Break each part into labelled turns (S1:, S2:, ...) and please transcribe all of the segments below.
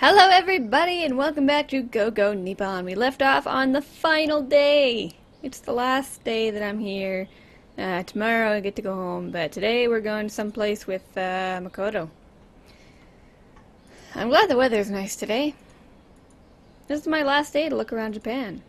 S1: Hello everybody and welcome back to Go Nippon. We left off on the final day. It's the last day that I'm here. Tomorrow I get to go home, but today we're going someplace with Makoto. I'm glad the weather's nice today. This is my last day to look around Japan.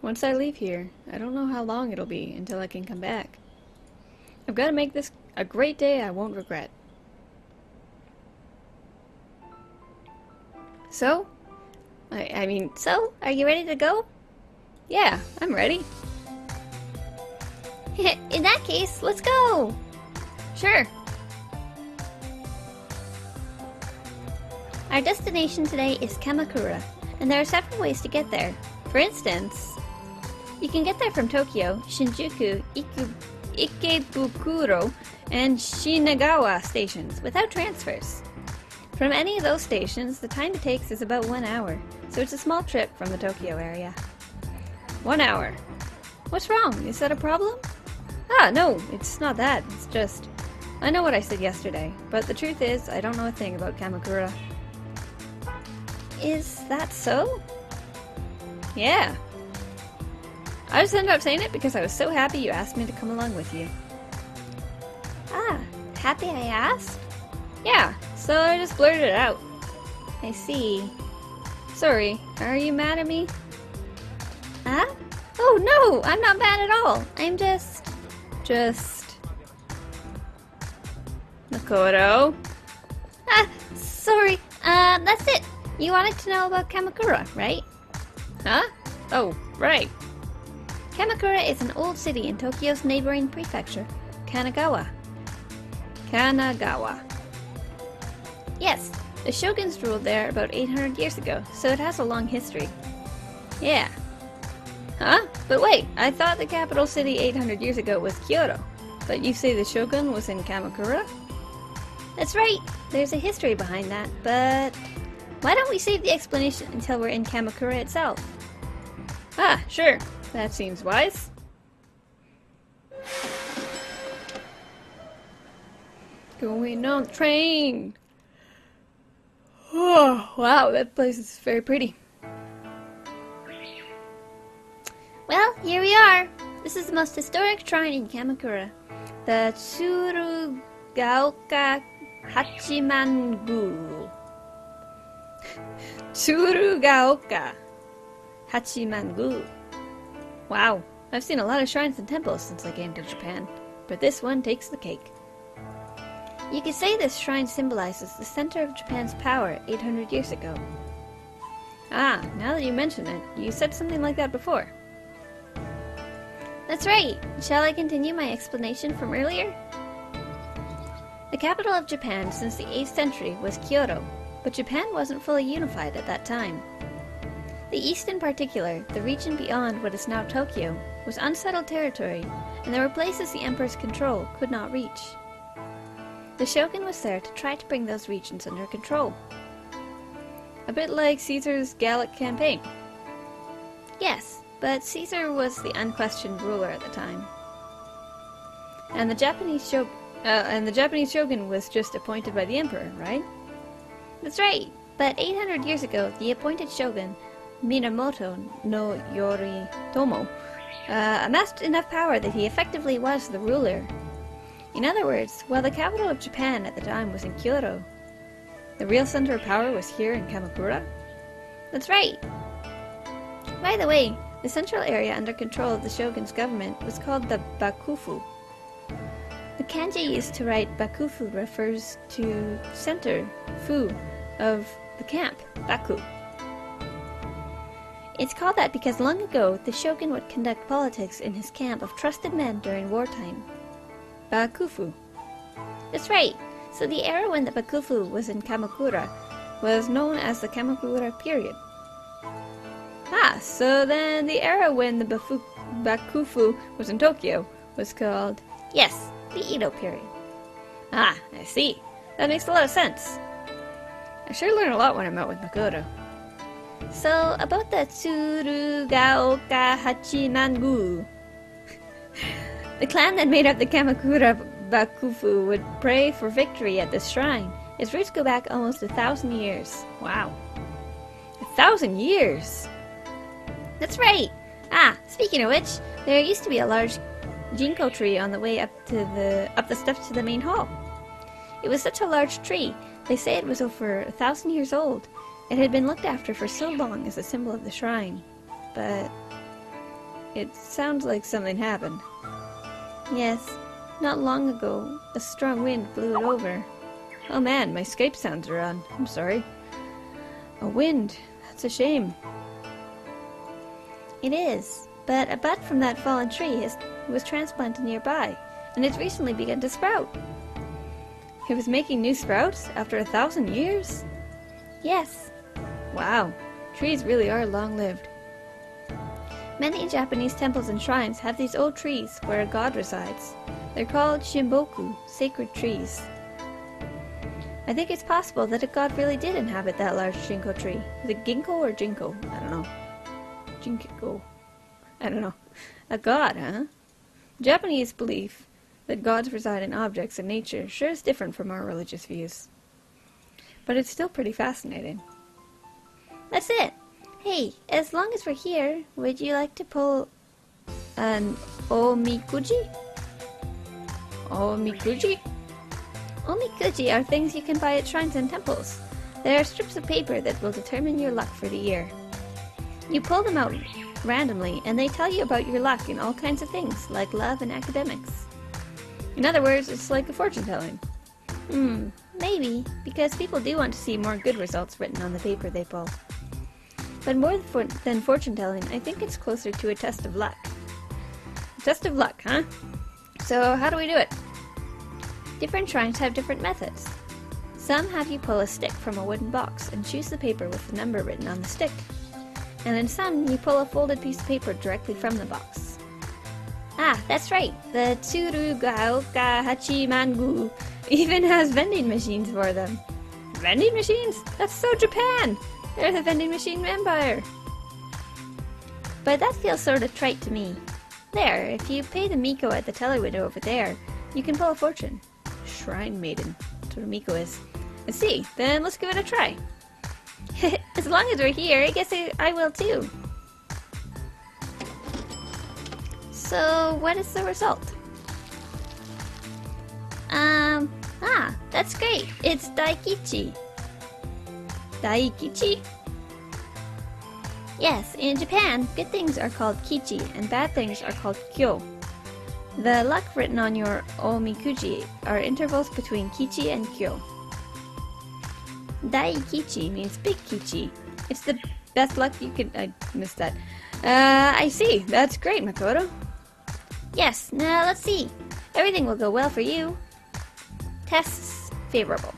S1: Once I leave here, I don't know how long it'll be until I can come back. I've got to make this a great day I won't regret. So, so, are you ready to go? Yeah, I'm ready. In that case, let's go! Sure. Our destination today is Kamakura, and there are several ways to get there. For instance, you can get there from Tokyo, Shinjuku, Ikebukuro, and Shinagawa stations without transfers. From any of those stations, the time it takes is about 1 hour, so it's a small trip from the Tokyo area. 1 hour. What's wrong? Is that a problem? Ah, no, it's not that. It's just, I know what I said yesterday, but the truth is, I don't know a thing about Kamakura. Is that so? Yeah. I just ended up saying it because I was so happy you asked me to come along with you. Ah, happy I asked? Yeah. So I just blurted it out. I see. Sorry, are you mad at me? Huh? Oh no, I'm not mad at all. I'm just... Makoto. Ah, sorry. That's it. You wanted to know about Kamakura, right? Huh? Oh, right. Kamakura is an old city in Tokyo's neighboring prefecture, Kanagawa. Yes, the shoguns ruled there about 800 years ago, so it has a long history. Yeah. Huh? But wait, I thought the capital city 800 years ago was Kyoto. But you say the shogun was in Kamakura? That's right, there's a history behind that, but... why don't we save the explanation until we're in Kamakura itself? Ah, sure. That seems wise. Going on the train! Oh, wow, that place is very pretty. Well, here we are. This is the most historic shrine in Kamakura. The Tsurugaoka Hachiman-gu. Tsurugaoka Hachiman-gu. Wow, I've seen a lot of shrines and temples since I came to Japan, but this one takes the cake. You could say this shrine symbolizes the center of Japan's power 800 years ago. Ah, now that you mention it, you said something like that before. That's right! Shall I continue my explanation from earlier? The capital of Japan since the 8th century was Kyoto, but Japan wasn't fully unified at that time. The east in particular, the region beyond what is now Tokyo, was unsettled territory, and there were places the emperor's control could not reach. The shogun was there to try to bring those regions under control. A bit like Caesar's Gallic campaign. Yes, but Caesar was the unquestioned ruler at the time. And the Japanese shogun was just appointed by the emperor, right? That's right, but 800 years ago, the appointed shogun, Minamoto no Yoritomo, amassed enough power that he effectively was the ruler. In other words, while the capital of Japan at the time was in Kyoto, the real center of power was here in Kamakura? That's right! By the way, the central area under control of the shogun's government was called the Bakufu. The kanji used to write Bakufu refers to center, fu, of the camp, Baku. It's called that because long ago, the shogun would conduct politics in his camp of trusted men during wartime. Bakufu. That's right, so the era when the Bakufu was in Kamakura was known as the Kamakura period. Ah, so then the era when the Bakufu was in Tokyo was called, yes, the Edo period. Ah, I see. That makes a lot of sense. I sure learn a lot when I'm out with Makoto. So, about the Tsurugaoka Hachiman-gu. The clan that made up the Kamakura Bakufu would pray for victory at this shrine Its roots go back almost 1,000 years. Wow. 1,000 years? That's right! Ah, speaking of which, there used to be a large ginkgo tree on the way up the steps to the main hall. It was such a large tree, they say it was over 1,000 years old. It had been looked after for so long as a symbol of the shrine. But it sounds like something happened. Yes, not long ago, a strong wind blew it over. Oh man, my Skype sounds are on. I'm sorry. A wind. That's a shame. It is, but a bud from that fallen tree was transplanted nearby, and it's recently begun to sprout. It was making new sprouts after 1,000 years? Yes. Wow, trees really are long-lived. Many Japanese temples and shrines have these old trees where a god resides. They're called shimboku, sacred trees. I think it's possible that a god really did inhabit that large ginkgo tree. Is it ginkgo or jinko? I don't know. Ginkgo. I don't know. A god, huh? Japanese belief that gods reside in objects and nature sure is different from our religious views. But it's still pretty fascinating. That's it! Hey, as long as we're here, would you like to pull an omikuji? Omikuji? Omikuji are things you can buy at shrines and temples. They are strips of paper that will determine your luck for the year. You pull them out randomly, and they tell you about your luck in all kinds of things, like love and academics. In other words, it's like a fortune-telling. Maybe, because people do want to see more good results written on the paper they pull. But more than fortune-telling, I think it's closer to a test of luck. A test of luck, huh? So how do we do it? Different shrines have different methods. Some have you pull a stick from a wooden box and choose the paper with the number written on the stick. And in some, you pull a folded piece of paper directly from the box. Ah, that's right! The Tsurugaoka Hachimangu even has vending machines for them. Vending machines? That's so Japan! They're the vending machine empire! But that feels sort of trite to me. There, if you pay the Miko at the teller window over there, you can pull a fortune. Shrine maiden. That's what a Miko is. I see. Then let's give it a try. As long as we're here, I guess I will too. So, what is the result? That's great. It's Daikichi. Daikichi? Yes, in Japan, good things are called kichi and bad things are called kyo. The luck written on your omikuji are intervals between kichi and kyo. Daikichi means big kichi. It's the best luck you can... I missed that. I see. That's great, Makoto. Yes, now let's see. Everything will go well for you. Tests favorable.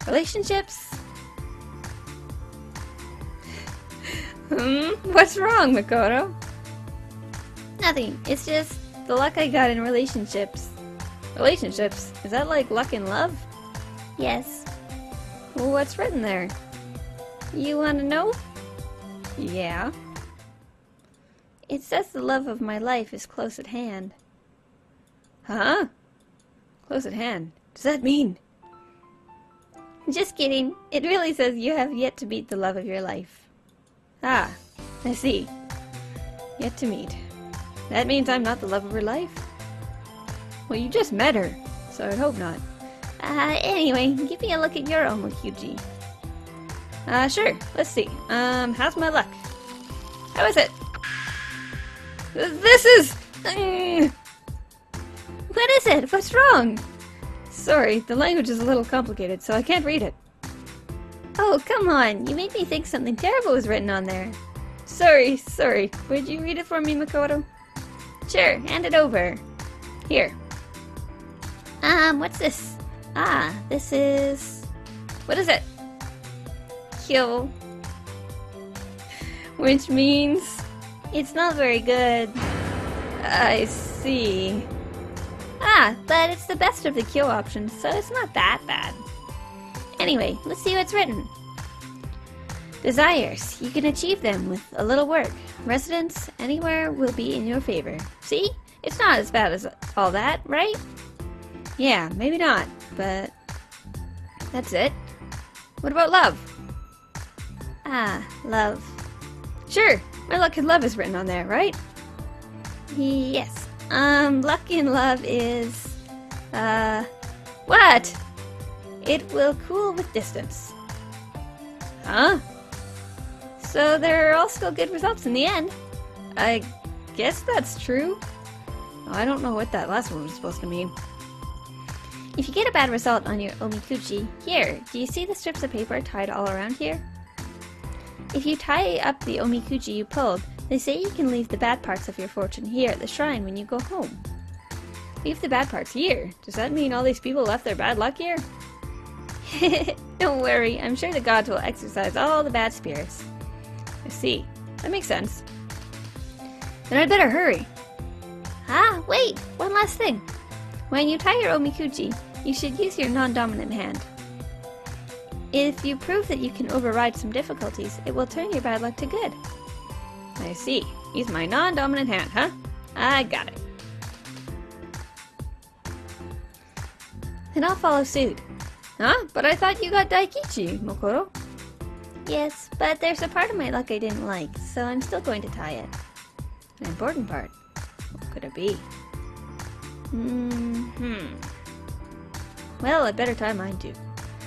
S1: Relationships? What's wrong, Makoto? Nothing. It's just the luck I got in relationships. Relationships? Is that like luck in love? Yes. Well, what's written there? You want to know? Yeah. It says the love of my life is close at hand. Huh? Close at hand? Does that mean? Just kidding. It really says you have yet to meet the love of your life. Ah, I see. Yet to meet. That means I'm not the love of her life? Well, you just met her, so I hope not. Anyway, give me a look at your omikuji. Sure. Let's see. How's my luck? How is it? This is... What is it? What's wrong? Sorry, the language is a little complicated, so I can't read it. Oh, come on. You made me think something terrible was written on there. Sorry. Would you read it for me, Makoto? Sure, hand it over. Here. What's this? This is... What is it? Kyo. Which means... It's not very good. I see. But it's the best of the Kyo options, so it's not that bad. Anyway, let's see what's written. Desires. You can achieve them with a little work. Residence anywhere will be in your favor. See? It's not as bad as all that, right? Yeah, maybe not, but That's it? What about love? Ah, love. Sure, my luck and love is written on there, right? Yes. Luck in love is... what? It will cool with distance. Huh? So they're all still good results in the end. I guess that's true. I don't know what that last one was supposed to mean. If you get a bad result on your omikuji, here, do you see the strips of paper tied all around here? If you tie up the omikuji you pulled, they say you can leave the bad parts of your fortune here at the shrine when you go home. Leave the bad parts here? Does that mean all these people left their bad luck here? Don't worry, I'm sure the gods will exorcise all the bad spirits. I see. That makes sense. Then I'd better hurry. Ah, wait! One last thing. When you tie your omikuji, you should use your non-dominant hand. If you prove that you can override some difficulties, it will turn your bad luck to good. I see. Use my non-dominant hand, huh? I got it. Then I'll follow suit. Huh? But I thought you got Daikichi, Makoto. Yes, but there's a part of my luck I didn't like, so I'm still going to tie it. An important part. What could it be? Well, I'd better tie mine too.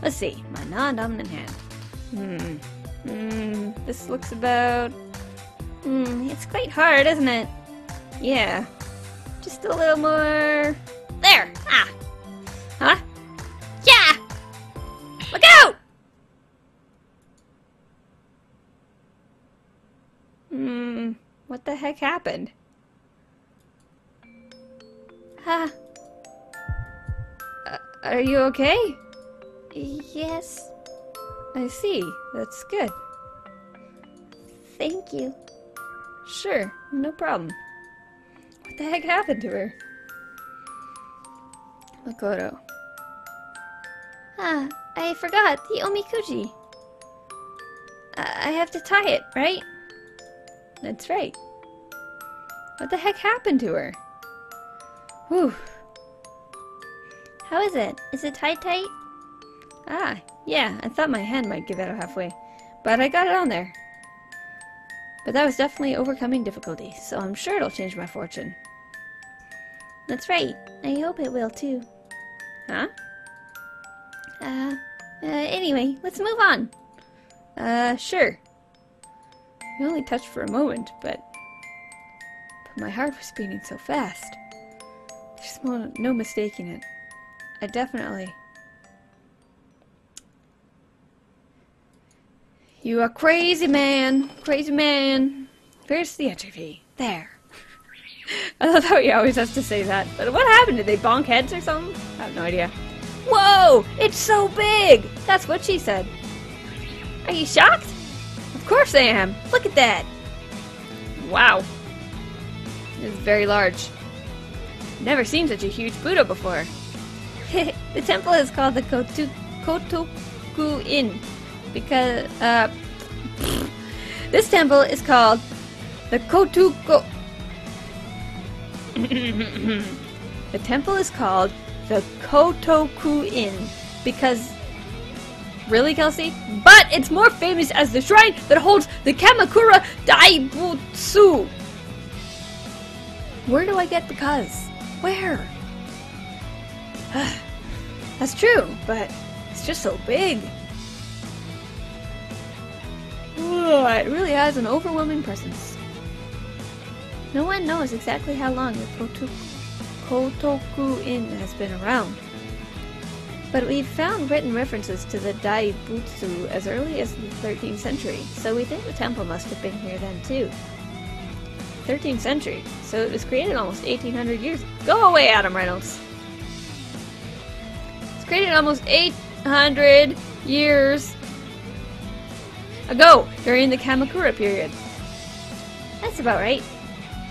S1: Let's see, my non-dominant hand. This looks about... it's quite hard, isn't it? Yeah. Just a little more... There! Ah! Huh? Yeah! Look out! What the heck happened? Huh? Are you okay? Yes. I see. That's good. Thank you. Sure, no problem. What the heck happened to her? Makoto. Ah, I forgot. The omikuji. I have to tie it, right? That's right. What the heck happened to her? Whew. How is it? Is it tight? Ah, yeah, I thought my hand might give out halfway, but I got it on there. But that was definitely overcoming difficulty, so I'm sure it'll change my fortune. That's right. I hope it will too. Huh? Anyway, let's move on. Sure. We only touched for a moment, but my heart was beating so fast. There's no mistaking it. I definitely... You are crazy, man. Crazy man. Where's the entry fee? There. I love how he always has to say that. But what happened? Did they bonk heads or something? I have no idea. Whoa! It's so big! That's what she said. Are you shocked? Of course I am. Look at that. Wow. It's very large. Never seen such a huge Buddha before. The temple is called the Kotoku-in because, this temple is called the Kotoku... The temple is called the Kotoku-in because... Really, Kelsey? But it's more famous as the shrine that holds the Kamakura Daibutsu. Where do I get because? Where? That's true, but it's just so big. It really has an overwhelming presence. No one knows exactly how long the Kotoku-in has been around. But we've found written references to the Daibutsu as early as the 13th century, so we think the temple must have been here then too. 13th century, so it was created almost 1800 years. Go away, Adam Reynolds! It's created almost 800 years ago, during the Kamakura period. That's about right.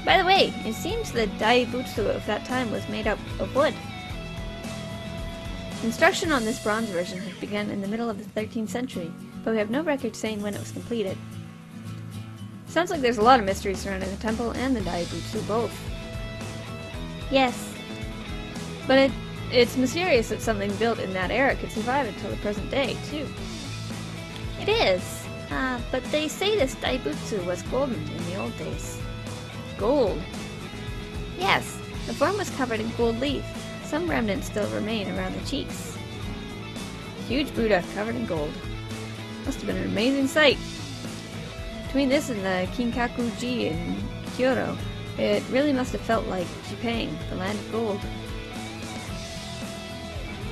S1: By the way, it seems the Daibutsu of that time was made up of wood. Construction on this bronze version had begun in the middle of the 13th century, but we have no record saying when it was completed. Sounds like there's a lot of mystery surrounding the temple and the Daibutsu both. Yes. But It's mysterious that something built in that era could survive until the present day, too. It is. But they say this daibutsu was golden in the old days. Gold? Yes, the form was covered in gold leaf. Some remnants still remain around the cheeks. Huge Buddha covered in gold. Must have been an amazing sight. Between this and the Kinkaku-ji in Kyoto, it really must have felt like Japan, the land of gold.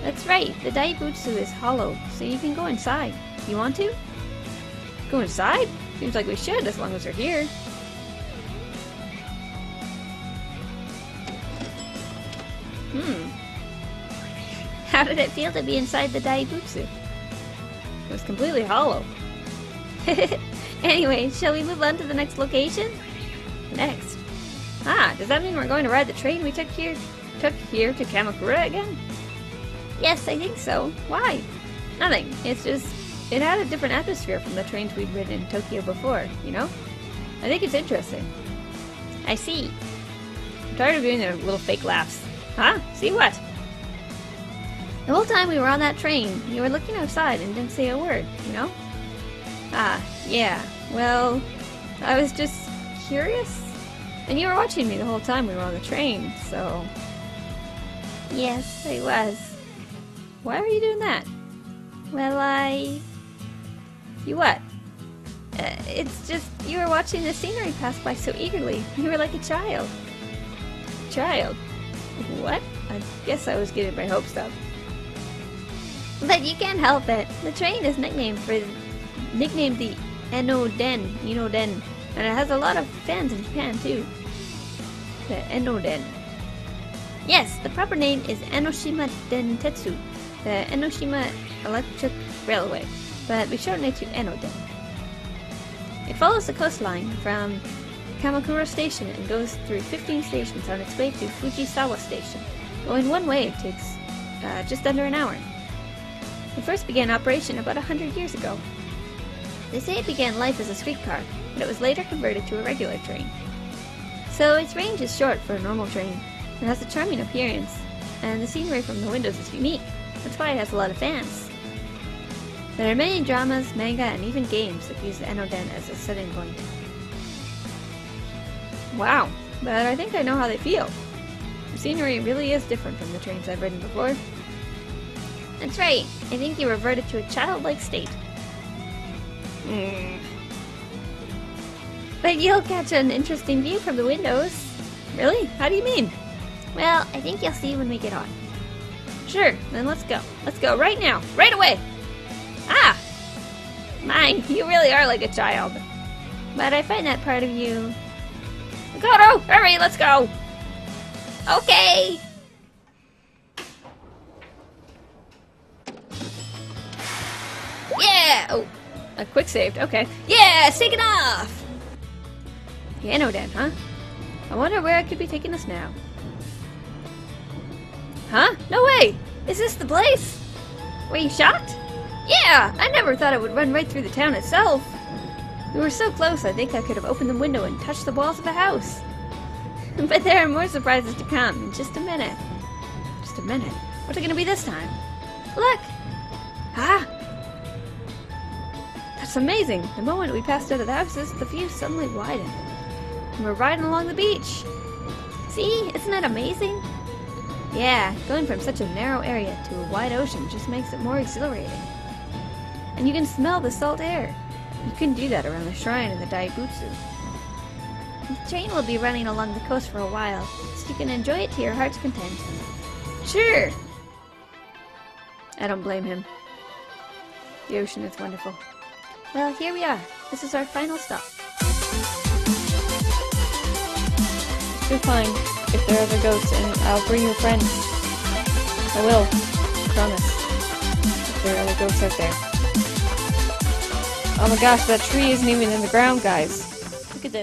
S1: That's right, the daibutsu is hollow, so you can go inside. You want to? Go inside? Seems like we should, as long as we're here. How did it feel to be inside the daibutsu? It was completely hollow. Anyway, shall we move on to the next location? Next? Does that mean we're going to ride the train we took here to Kamakura again? Yes, I think so. Why? Nothing. It's just, it had a different atmosphere from the trains we'd ridden in Tokyo before, you know? I think it's interesting. I see. I'm tired of doing their little fake laughs. Huh? See what? The whole time we were on that train, you were looking outside and didn't say a word, you know? Yeah. Well, I was just curious. And you were watching me the whole time we were on the train, so... Yes, I was. Why were you doing that? Well, You what? It's just, you were watching the scenery pass by so eagerly. You were like a child. Child? What? I guess I was getting my hopes up. But you can't help it. The train is nicknamed the Enoden, and it has a lot of fans in Japan too. The Enoden. Yes, the proper name is Enoshima Dentetsu, the Enoshima Electric Railway, but we shorten it to Enoden. It follows the coastline from Kamakura Station and goes through 15 stations on its way to Fujisawa Station. Going one way it takes just under an hour. It first began operation about 100 years ago. They say it began life as a streetcar, but it was later converted to a regular train. So its range is short for a normal train. It has a charming appearance, and the scenery from the windows is unique. That's why it has a lot of fans. There are many dramas, manga, and even games that use the Enoden as a setting point. Wow, but I think I know how they feel. The scenery really is different from the trains I've ridden before. That's right, I think you reverted to a childlike state. But you'll catch an interesting view from the windows. Really? How do you mean? Well, I think you'll see when we get on. Sure, then let's go. Let's go right now. Right away! Mine, you really are like a child. But I find that part of you... Makoto! Hurry, let's go! Okay! Yeah! Oh, a quick saved. Okay. Yeah! Taking off! The Enoden, huh? I wonder where it could be taking us now. Huh? No way! Is this the place? Were you shocked? Yeah! I never thought it would run right through the town itself. We were so close, I think I could have opened the window and touched the walls of the house. But there are more surprises to come in just a minute. Just a minute. What's it gonna be this time? Look! That's amazing! The moment we passed out of the houses, the view suddenly widened. And we're riding along the beach. See? Isn't that amazing? Yeah, going from such a narrow area to a wide ocean just makes it more exhilarating. And you can smell the salt air. You couldn't do that around the shrine in the Daibutsu. The train will be running along the coast for a while, so you can enjoy it to your heart's content. Sure! I don't blame him. The ocean is wonderful. Well, here we are. This is our final stop. You're fine. If there are other ghosts, and I'll bring you a friend. I will. Promise. If there are other ghosts out there. Oh my gosh, that tree isn't even in the ground, guys. Look at this.